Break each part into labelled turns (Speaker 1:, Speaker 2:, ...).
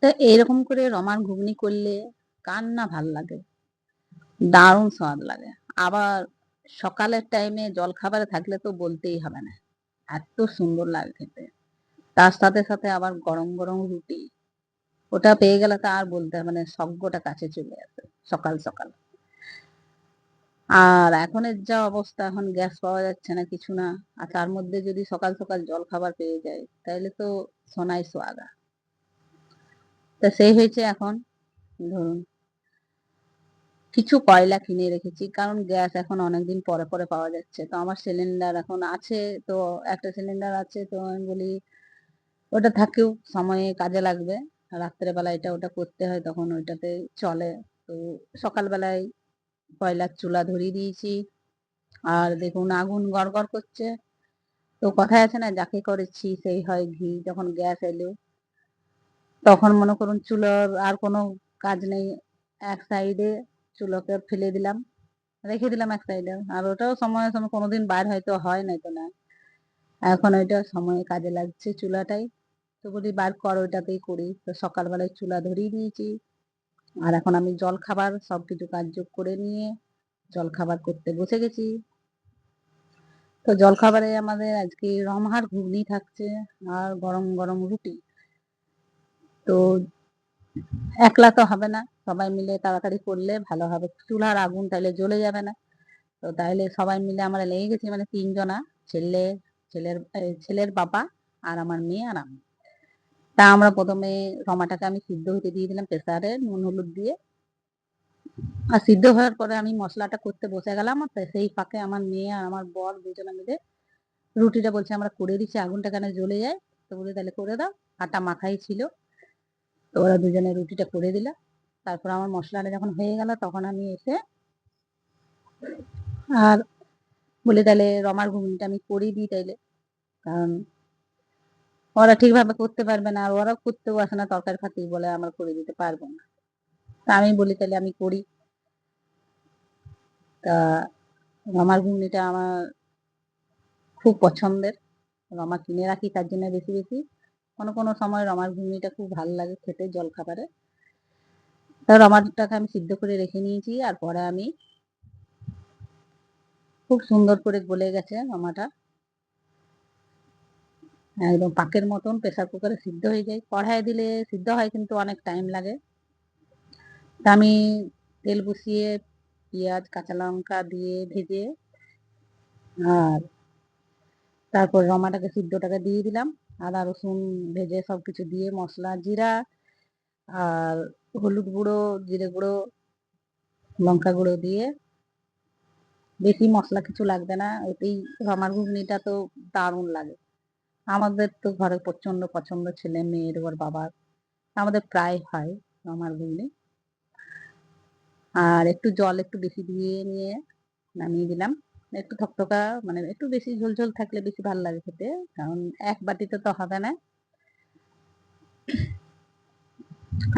Speaker 1: তো এইরকম করে রমার ঘুগনি করলে কার না ভাল লাগে? দারুণ স্বাদ লাগে। আবার সকালের টাইমে জলখাবারে থাকলে তো বলতেই হবে না। এত সুন্দর লাগে খেতে। তার সাথে আবার গরম, গরম রুটি। ওটা পেয়ে গেলে তো আর বলতে হবে না, স্বর্গটা কাছে চলে আসে সকাল। আর এখনের যা অবস্থা, এখন গ্যাস পাওয়া যাচ্ছে না, কিছু না। আর তার মধ্যে যদি সকাল জলখাবার পেয়ে যাই, তাইলে তো সোনায় সোহাগা। তা সেই হয়েছে এখন ধরুন কিছু কয়লা কিনে রেখেছি। কারণ গ্যাস এখন অনেকদিন পরে পাওয়া যাচ্ছে। তো আমার সিলিন্ডার এখন আছে। তো একটা সিলিন্ডার আছে, তো আমি বলি ওটা থাকেও, সময়ে কাজে লাগবে। রাত্রে বেলা এটা ওটা করতে হয়, তখন ওইটাতে চলে। তো সকালবেলায় কয়লার চুলা ধরিয়ে দিয়েছি। আর দেখুন আগুন গড়গড় করছে। তো কথায় আছে না, যাকে করেছি সেই হয় ঘি। যখন গ্যাস এলো তখন মনে করুন চুলার আর কোনো কাজ নেই। এক সাইডে চুলাকে ফেলে দিলাম, রেখে দিলাম এক সাইডে। আর ওটাও সময়ে কোনোদিন বাইর হয়তো হয় নয়তো না। এখন ওইটা সময়ে কাজে লাগছে চুলাটাই। তো বলি বার কর, ওইটাতেই করি। তো সকালবেলায় চুলা ধরিয়ে দিয়েছি। আর এখন আমি জলখাবার সবকিছু কাজযোগ করে নিয়ে জলখাবার করতে বসে গেছি। তো জলখাবারে আমাদের আজকে রমহার ঘুগনি থাকছে আর গরম, গরম রুটি। তো একলা তো হবে না, সবাই মিলে তাড়াতাড়ি করলে ভালো হবে। চুলার আগুন তাইলে জ্বলে যাবে না। তো তাইলে সবাই মিলে আমরা লেগে গেছি, মানে ৩ জনা। ছেলে, ছেলের বাবা আর আমার মেয়ে আর আমি। তা আমরা ১ম এ রমাটাকে আমি সিদ্ধ হতে দিয়ে দিলাম প্রেসারে নুন হলুদ দিয়ে। আর সিদ্ধ হওয়ার পরে আমি মসলাটা করতে বসে গেলাম। আর সেই ফাঁকে আমার মেয়ে আর আমার বর দুজনে মিলে রুটিটা বলছে আমরা করে দিচ্ছি, আগুনটা কেন জ্বলে যায়। তো বলি তাহলে করে দাও। আটা মাখাই ছিল। তো ওরা দুজনে রুটিটা করে দিল। তারপর আমার মসলাটা যখন হয়ে গেল তখন আমি এসে আর বলি তাহলে রমার ঘুগনিটা আমি করেই দিই তাইলে। কারণ ওরা ঠিকভাবে করতে পারবে না, আর ওরাও করতেও আসে না, তরকারি ফাঁকি বলে আমরা করে দিতে পারবো না। তা আমি বলি তাহলে আমি করি। তা রমার ঘুগনিটা আমার খুব পছন্দের। রমা কিনে রাখি তার জন্য বেশি। কোনো সময় রমার ঘুগনিটা খুব ভাল লাগে খেতে জলখাবারে। তা রমাটাকে আমি সিদ্ধ করে রেখে নিয়েছি। আর পরে আমি খুব সুন্দর করে গলে গেছে রমাটা। একদম পাকের মতন প্রেসার কুকারে সিদ্ধ হয়ে যায়। কড়াইয়ে দিলে সিদ্ধ হয় কিন্তু অনেক টাইম লাগে। তা আমি তেল বসিয়ে পেঁয়াজ, কাঁচা লঙ্কা দিয়ে ভেজে আর তারপর রমাটাকে সিদ্ধটাকে দিয়ে দিলাম। আদা রসুন ভেজে সবকিছু দিয়ে মসলা, জিরা আর হলুদ গুঁড়ো, জিরে গুঁড়ো, লঙ্কা গুঁড়ো দিয়ে, বেশি মসলা কিছু লাগবে না। ওতেই রমার ঘুগনিটা তো দারুণ লাগে। আমাদের তো ঘরে প্রচন্ড পছন্দ, ছেলে মেয়ের ওর বাবার। আমাদের প্রায় হয় রমার ঘুগনি। আর একটু জল একটু বেশি দিয়ে নিয়ে নামিয়ে দিলাম। একটু থকথকা, মানে একটু বেশি ঝোল থাকলে বেশি ভাল লাগে খেতে। কারণ এক বাটিতে তো হবে না।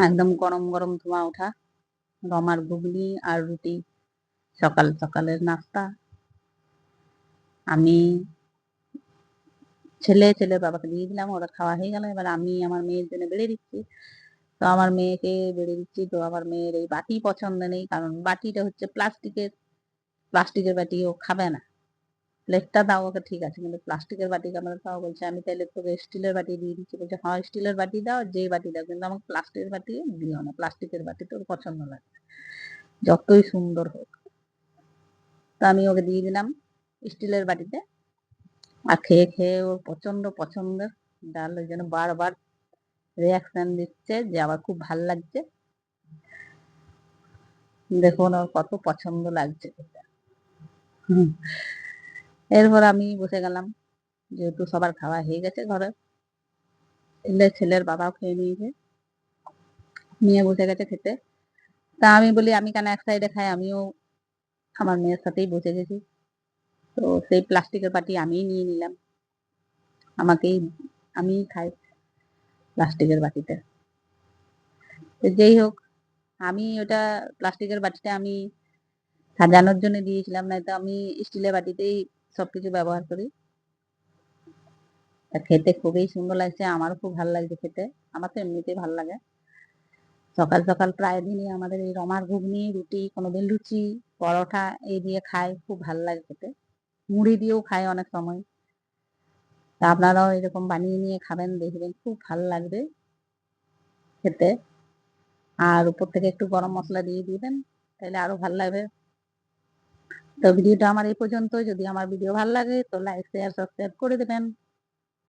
Speaker 1: একদম গরম ধোঁয়া ওঠা রমার ঘুগনি আর রুটি সকালের নাস্তা। আমি ছেলের বাবাকে দিয়ে দিলাম, ওরা খাওয়া হয়ে গেল। এবার আমি আমার মেয়ের জন্য বেড়ে দিচ্ছি। তো আমার মেয়েকে বেড়ে দিচ্ছি। তো আমার মেয়ের এই বাটি পছন্দ নেই, কারণ বাটিটা হচ্ছে প্লাস্টিকের বাটি ও খাবে না। প্লেটটা দাও ওকে, ঠিক আছে, কিন্তু প্লাস্টিকের বাটি কেন দাও বলছে। আমি তাহলে তোকে স্টিলের বাটি দিয়ে দিচ্ছি। বলছে হ্যাঁ স্টিলের বাটি দাও, যেই বাটি দাও, কিন্তু আমাকে প্লাস্টিকের বাটি দিও না। প্লাস্টিকের বাটি তোর পছন্দ লাগে, যতই সুন্দর হোক। তো আমি ওকে দিয়ে দিলাম স্টিলের বাটিতে। আর খেয়ে ওর প্রচন্ড পছন্দের ডাল, ওই জন্য বারবার রিয়াকশন দিচ্ছে যে আমার খুব ভাল লাগছে। দেখুন ওর কত পছন্দ লাগছে এটা। এরপর আমি বসে গেলাম, যেহেতু সবার খাওয়া হয়ে গেছে ঘরে। ছেলের বাবাও খেয়ে নিয়েছে, নিয়ে বসে গেছে খেতে। তা আমি বলি আমি কেন এক সাইডে খাই, আমিও আমার মেয়ের সাথেই বসে গেছি। তো সেই প্লাস্টিকের বাটি আমিই নিয়ে নিলাম, আমাকেই, আমিই খাই প্লাস্টিকের বাটিতে। তো যেই হোক, আমি ওটা প্লাস্টিকের বাটিটা আমি সাজানোর জন্য দিয়েছিলাম, নয়তো আমি স্টিলের বাটিতেই সবকিছু ব্যবহার করি। তা খেতে খুবই সুন্দর লাগছে, আমারও খুব ভালো লাগছে খেতে। আমার তো এমনিতেই ভাল লাগে। সকাল সকাল প্রায় দিনই আমাদের এই রমার ঘুগনি, রুটি, কোনোদিন লুচি, পরোটা এই দিয়ে খাই, খুব ভাল লাগে খেতে। মুড়ি দিয়েও খাই অনেক সময়। তা আপনারাও এরকম বানিয়ে নিয়ে খাবেন, দেখবেন খুব ভাল লাগবে খেতে। আর উপর থেকে একটু গরম মসলা দিয়ে দিবেন, তাহলে আরো ভাল লাগবে। তো ভিডিওটা আমার এই পর্যন্ত। যদি আমার ভিডিও ভাল লাগে তো লাইক, শেয়ার, সাবস্ক্রাইব করে দেবেন।